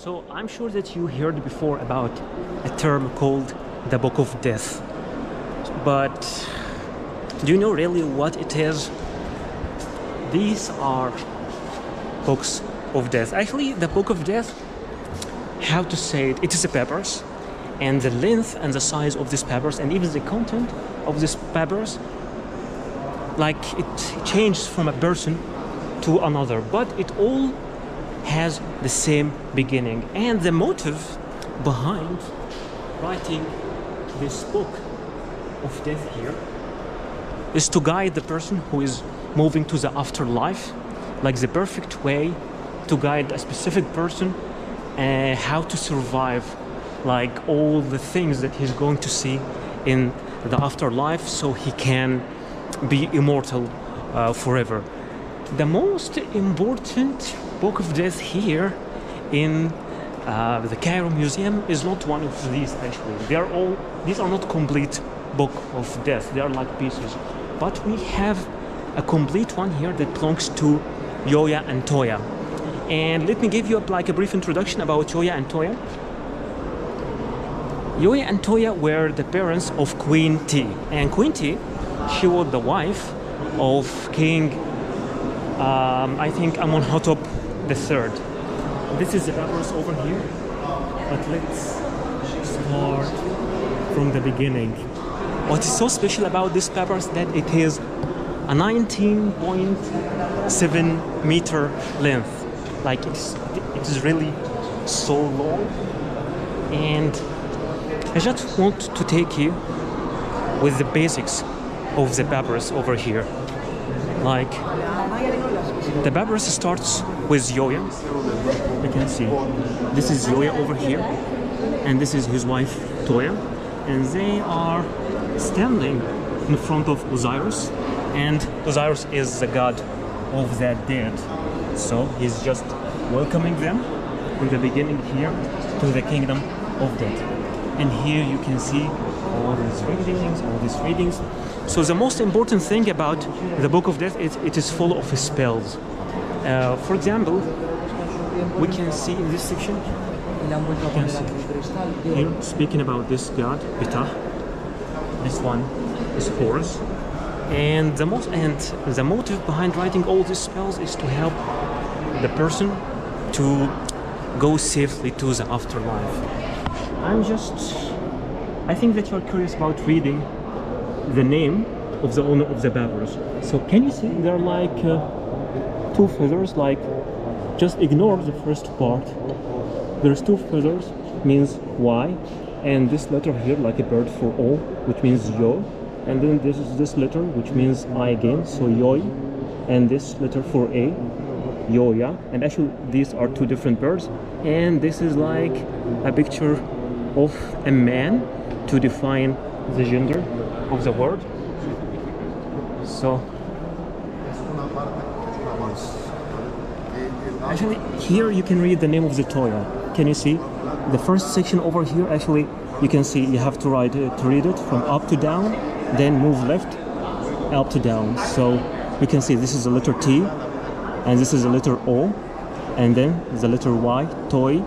So I'm sure that you heard before about a term called the Book of Death. But do you know really what it is? These are books of death. Actually, the Book of Death, how to say it, it is a papyrus, and the length and the size of this papyrus and even the content of this papyrus, like it changes from a person to another, but it all has the same beginning. And the motive behind writing this book of death here is to guide the person who is moving to the afterlife, like the perfect way to guide a specific person how to survive like all the things that he's going to see in the afterlife, so he can be immortal forever. The most important book of death here in the Cairo Museum is not one of these. Actually, these are not complete book of death, they are like pieces, but we have a complete one here that belongs to Yoya and Toya. And let me give you like a brief introduction about Yoya and Toya. Yoya and Toya were the parents of Queen T, and Queen T, she was the wife of King I think Amenhotep III. This is the papyrus over here, but let's start from the beginning. What is so special about this papyrus that it is a 19.7 meter length. Like it is really so long, and I just want to take you with the basics of the papyrus over here. Like the papyrus starts with Yoya. You can see this is Yoya over here, and this is his wife Toya, and they are standing in front of Osiris, and Osiris is the god of the dead. So he's just welcoming them in the beginning here to the kingdom of death. And here you can see all these readings. So the most important thing about the Book of Death is it is full of spells. For example, we can see in this section, here speaking about this god, Ptah. This one is Horus. And the motive behind writing all these spells is to help the person to go safely to the afterlife. I think that you're curious about reading the name of the owner of the papyrus. So can you see there are like two feathers, like just ignore the first part. There's two feathers, means Y, and this letter here like a bird for O, which means Yo. And then this is this letter which means I again, so Yoy, and this letter for A, Yoya. And actually these are two different birds, and this is like a picture of a man to define the gender of the word. So actually here you can read the name of the Toya. Can you see the first section over here? Actually you can see you have to read it from up to down, then move left, up to down. So you can see this is the letter T, and this is the letter O, and then the letter Y, Toy,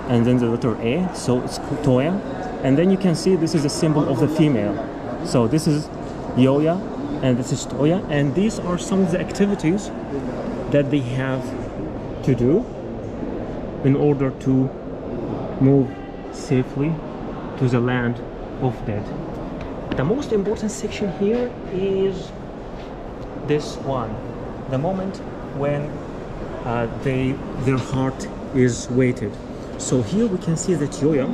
and then the letter A, so it's Toya. And then you can see this is a symbol of the female. So this is Yoya, and this is Toya, and these are some of the activities that they have to do in order to move safely to the land of dead. The most important section here is this one, the moment when their heart is weighted. So here we can see that Yoya,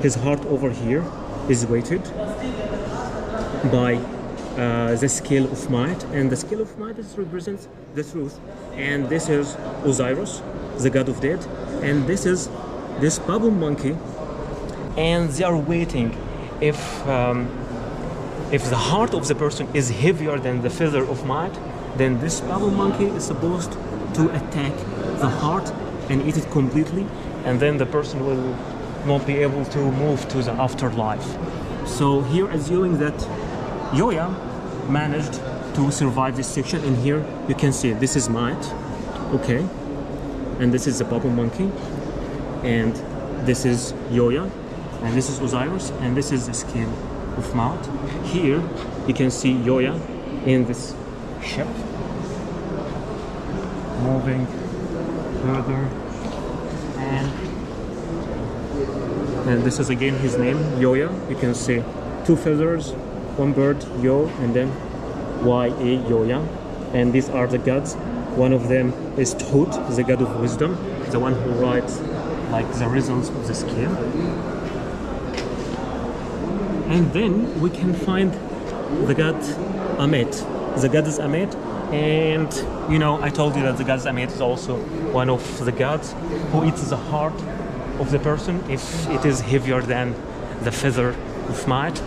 his heart over here is weighted by the scale of might, and the scale of might represents the truth. And this is Osiris, the god of death, and this is this baboon monkey, and they are waiting. If the heart of the person is heavier than the feather of might, then this baboon monkey is supposed to attack the heart and eat it completely, and then the person will not be able to move to the afterlife. So here, assuming that Yoya managed to survive this section, and here you can see this is might, okay, and this is the baboon monkey, and this is Yoya, and this is Osiris, and this is the scale of Maat. Here you can see Yoya in this ship, moving further, and this is again his name, Yoya. You can see two feathers, one bird, Yo, and then Y-A, Yoya. And these are the gods. One of them is Thoth, the god of wisdom, the one who writes like the results of the scale. And then we can find the god Amet. The god is Amet, and you know, I told you that the god Amet is also one of the gods who eats the heart of the person if it is heavier than the feather of Maat.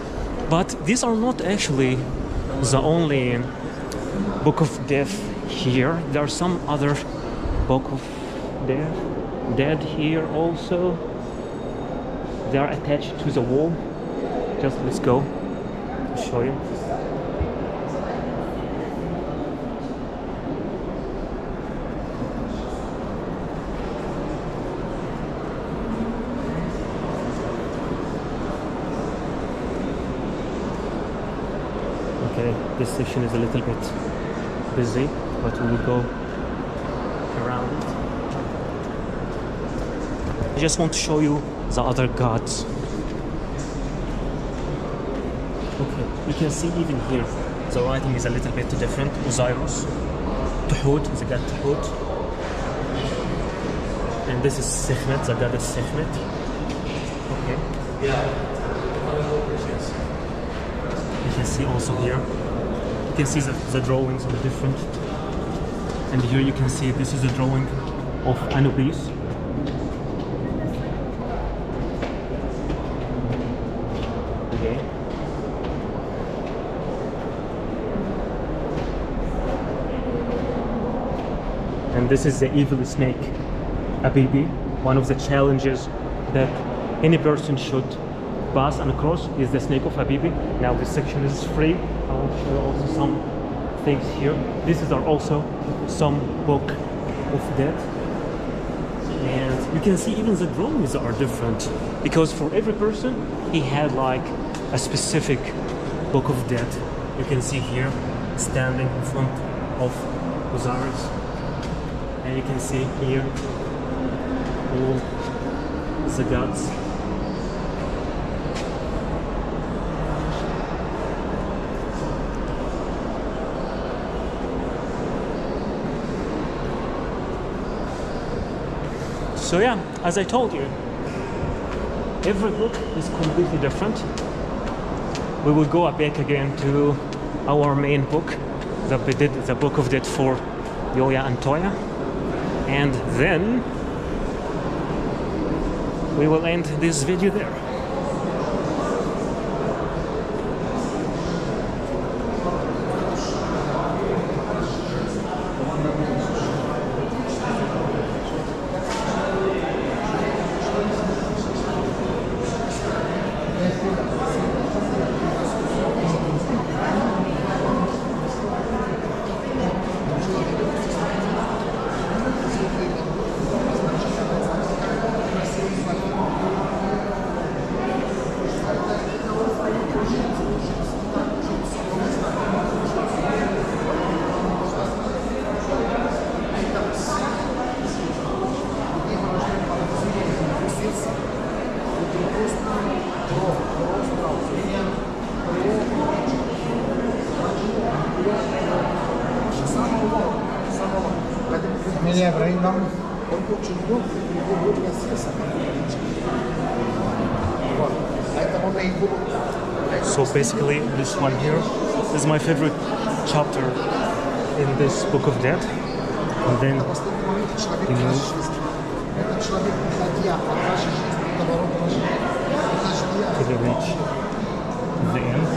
But these are not actually the only book of death here. There are some other book of dead here also. They are attached to the wall. Just let's go to show you. Okay, this section is a little bit busy, but we will go around it. I just want to show you the other gods. Okay, you can see even here the writing is a little bit different. Osiris, Thoth, the god Thoth, and this is Sekhmet, the god of Sekhmet. Okay. You can see also here. You can see the drawings are different. And here you can see this is a drawing of Anubis. Okay. And this is the evil snake, Abibi. One of the challenges that any person should pass and across is the snake of Abibi. Now this section is free. I will show you also some things here. These are also some book of death, and you can see even the drawings are different because for every person he had like a specific book of death. You can see here standing in front of Osiris, and you can see here all the gods. So yeah, as I told you, every book is completely different. We will go back again to our main book, the book of death for Yoya and Toya, and then we will end this video there. So basically this one here is my favorite chapter in this book of death, and then you move to the reach of the end